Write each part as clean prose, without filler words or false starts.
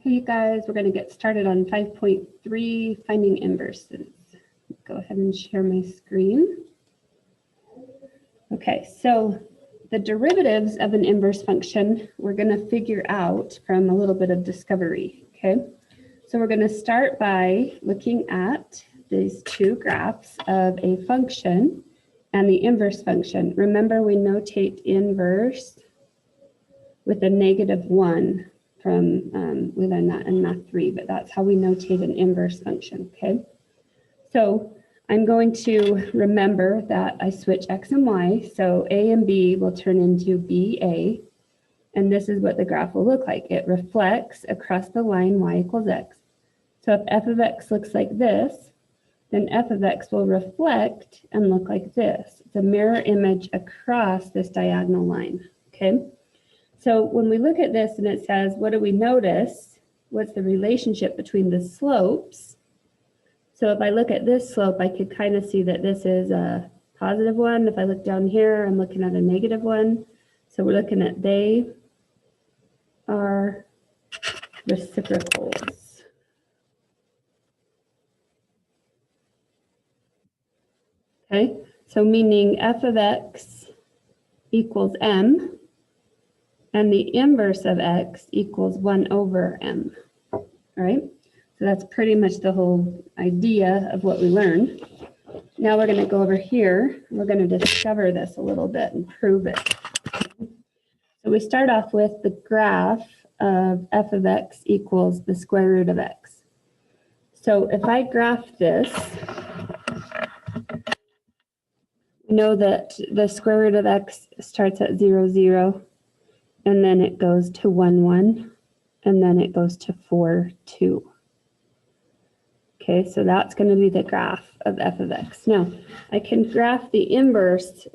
Hey guys, we're going to get started on 5.3, finding inverses. Go ahead and share my screen. Okay, so the derivatives of an inverse function we're going to figure out from a little bit of discovery, okay? So we're going to start by looking at these two graphs of a function and the inverse function. Remember, we notate inverse with a -1 from, we learned that in Math 3, but that's how we notate an inverse function, okay? So I'm going to remember that I switch x and y, so a and b will turn into BA, and this is what the graph will look like. It reflects across the line y equals x. So if f of x looks like this, then f of x will reflect and look like this. It's a mirror image across this diagonal line, okay? So when we look at this and it says, what do we notice? What's the relationship between the slopes? So if I look at this slope, I could kind of see that this is a positive one. If I look down here, I'm looking at a -1. So we're looking at they are reciprocals. Okay, so meaning f of x equals m, and the inverse of x equals 1 over m, all right? So that's pretty much the whole idea of what we learned. Now we're going to go over here. We're going to discover this a little bit and prove it. So we start off with the graph of f of x equals the square root of x. So if I graph this, we know that the square root of x starts at 0, 0, and then it goes to 1, 1, and then it goes to 4, 2. Okay, so that's going to be the graph of f of x. Now, I can graph the inverse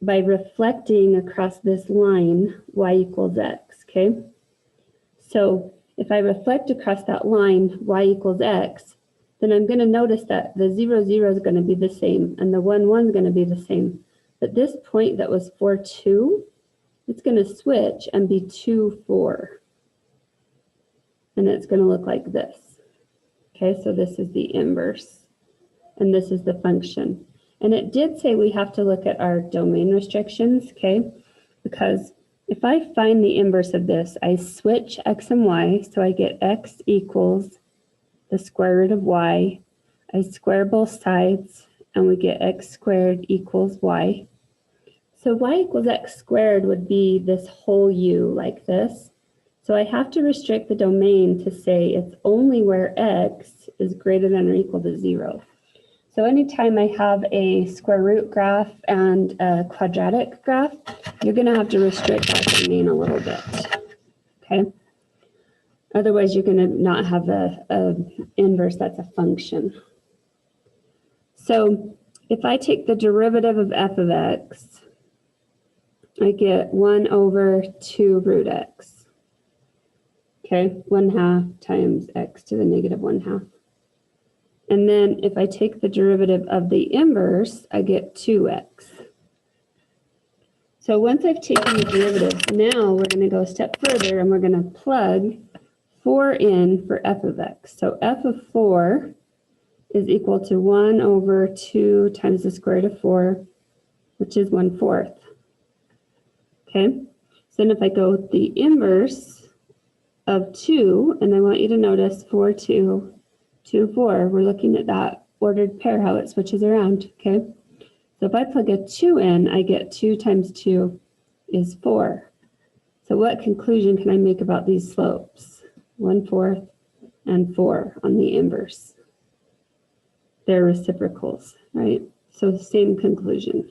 by reflecting across this line, y equals x, okay? So if I reflect across that line, y equals x, then I'm going to notice that the 0, 0 is going to be the same, and the 1, 1 is going to be the same. But this point that was 4, 2, it's going to switch and be 2, 4. And it's going to look like this. Okay, so this is the inverse, and this is the function. And it did say we have to look at our domain restrictions, okay? Because if I find the inverse of this, I switch x and y, so I get x equals the square root of y. I square both sides, and we get x squared equals y. So y equals x squared would be this whole u like this. So I have to restrict the domain to say it's only where x is greater than or equal to 0. So anytime I have a square root graph and a quadratic graph, you're going to have to restrict that domain a little bit, okay? Otherwise, you're going to not have a inverse that's a function. So if I take the derivative of f of x, I get 1 over 2 root x. Okay, 1/2 times x to the -1/2. And then if I take the derivative of the inverse, I get 2x. So once I've taken the derivative, now we're going to go a step further and we're going to plug 4 in for f of x. So f of 4 is equal to 1 over 2 times the square root of 4, which is 1/4. Okay, so then if I go with the inverse of 2, and I want you to notice 4, 2, 2, 4, we're looking at that ordered pair, how it switches around, okay? So if I plug a 2 in, I get 2 times 2 is 4. So what conclusion can I make about these slopes? 1/4 and 4 on the inverse. They're reciprocals, right? So the same conclusion.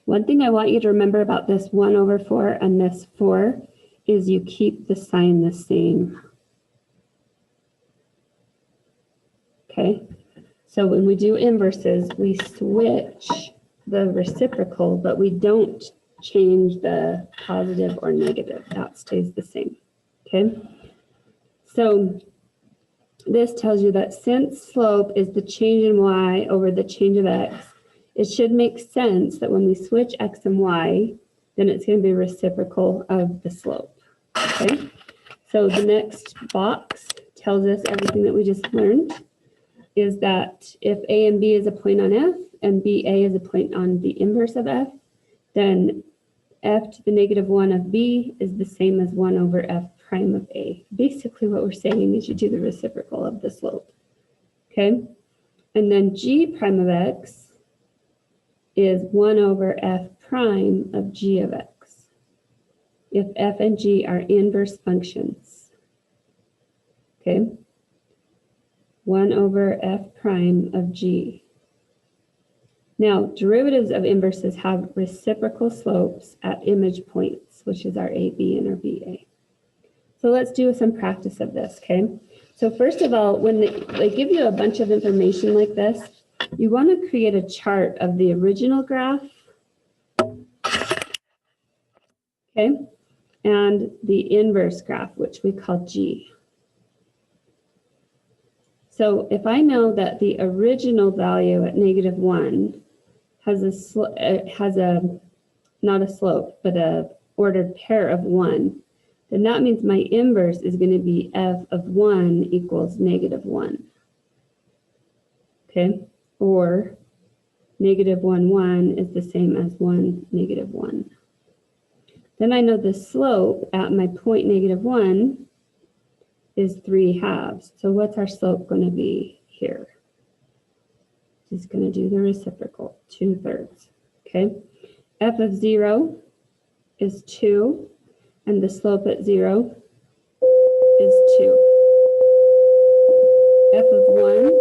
One thing I want you to remember about this 1 over 4 and this 4 is you keep the sign the same. Okay, so when we do inverses, we switch the reciprocal, but we don't change the positive or negative. That stays the same. Okay, so this tells you that since slope is the change in y over the change of x, it should make sense that when we switch x and y, then it's going to be reciprocal of the slope. Okay, so the next box tells us everything that we just learned, is that if A and B is a point on F and BA is a point on the inverse of F, then F to the -1 of B is the same as 1 over F prime of A. Basically what we're saying is you do the reciprocal of the slope. Okay, and then G prime of X is 1 over F prime of G of X, if F and G are inverse functions. Okay, 1 over F prime of G. Now, derivatives of inverses have reciprocal slopes at image points, which is our AB and our BA. So let's do some practice of this, okay? So first of all, when they give you a bunch of information like this, you want to create a chart of the original graph, okay, and the inverse graph, which we call G. So if I know that the original value at -1 has not a slope, but a ordered pair of 1, then that means my inverse is going to be F of 1 equals -1. Okay, or -1, 1 is the same as 1, -1. Then I know the slope at my point -1 is 3/2. So what's our slope going to be here? Just going to do the reciprocal, 2/3. Okay, F of 0 is 2, and the slope at 0 is 2. F of 1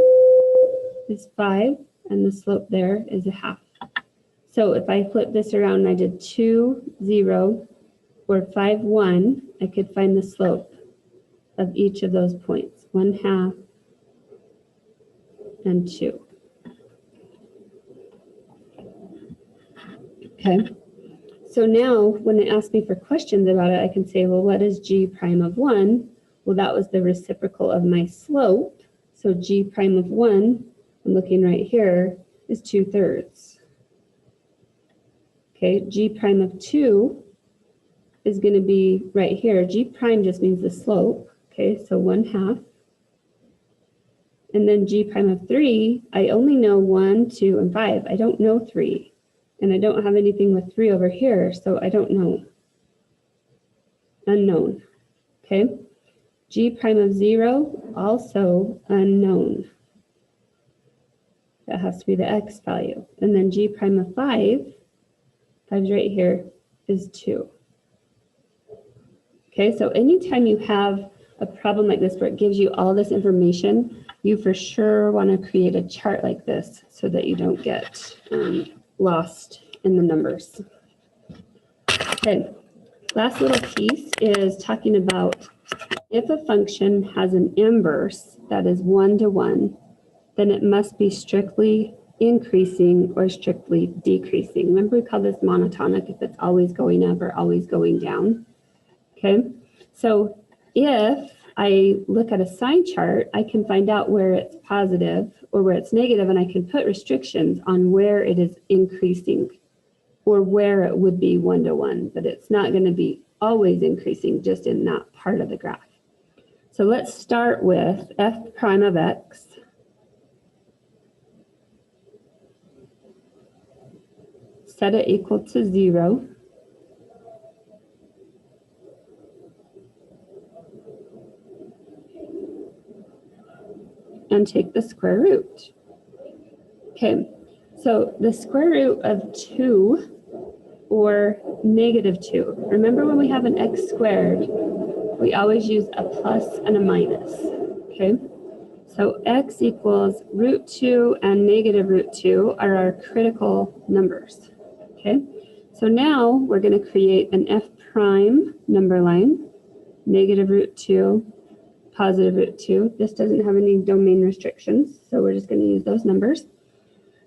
is 5, and the slope there is 1/2. So if I flip this around and I did 2, 0, or 5, 1, I could find the slope of each of those points, 1/2 and 2. Okay, so now when they ask me for questions about it, I can say, well, what is G prime of 1? Well, that was the reciprocal of my slope. So G prime of 1, I'm looking right here, is 2/3. Okay, G prime of 2 is going to be right here. G prime just means the slope. Okay, so 1/2. And then G prime of 3, I only know 1, 2, and 5. I don't know 3. And I don't have anything with 3 over here, so I don't know. Unknown. Okay, G prime of 0, also unknown. That has to be the X value. And then G prime of 5, 5's right here, is 2. Okay, so anytime you have a problem like this where it gives you all this information, you for sure want to create a chart like this so that you don't get lost in the numbers. Okay, last little piece is talking about if a function has an inverse that is 1-to-1, then it must be strictly increasing or strictly decreasing. Remember, we call this monotonic if it's always going up or always going down. Okay, so if I look at a sign chart, I can find out where it's positive or where it's negative, and I can put restrictions on where it is increasing or where it would be 1-to-1, but it's not going to be always increasing just in that part of the graph. So let's start with F prime of X. Set it equal to 0. And take the square root. Okay, so the square root of 2 or -2. Remember when we have an x squared, we always use a plus and a minus, okay? So x equals √2 and -√2 are our critical numbers, okay? So now we're going to create an f prime number line, -√2, +√2. This doesn't have any domain restrictions, so we're just going to use those numbers.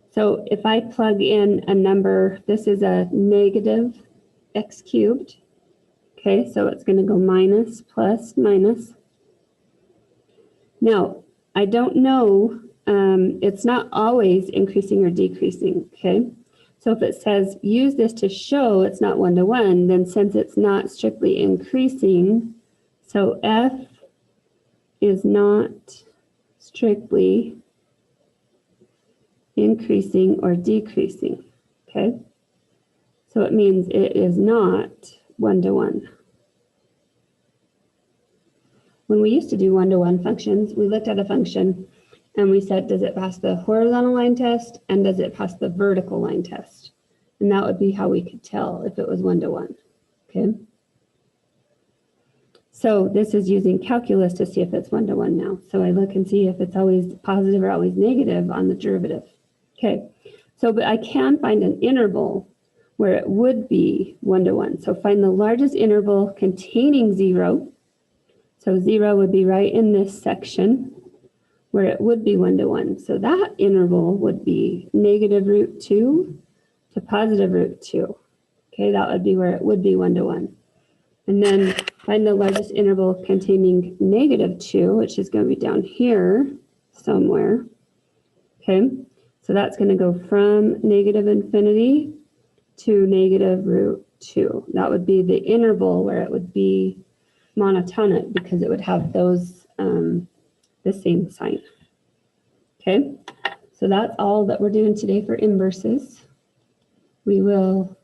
So if I plug in a number, this is a negative x cubed. Okay, so it's going to go minus, plus, minus. Now, I don't know, it's not always increasing or decreasing, okay? So if it says use this to show it's not one-to-one, then since it's not strictly increasing, so F is not strictly increasing or decreasing, okay? So it means it is not one-to-one. When we used to do one-to-one functions, we looked at a function and we said, does it pass the horizontal line test and does it pass the vertical line test? And that would be how we could tell if it was one-to-one, okay? So this is using calculus to see if it's one-to-one now. So I look and see if it's always positive or always negative on the derivative. Okay, so but I can find an interval where it would be one-to-one. So find the largest interval containing 0. So 0 would be right in this section where it would be one-to-one. So that interval would be negative root 2 to positive root 2. Okay, that would be where it would be one-to-one. And then find the largest interval containing negative 2, which is going to be down here somewhere. Okay, so that's going to go from negative infinity to negative root 2. That would be the interval where it would be monotonic because it would have those the same sign. Okay, so that's all that we're doing today for inverses. We will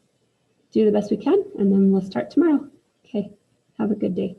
do the best we can and then we'll start tomorrow. Okay, have a good day.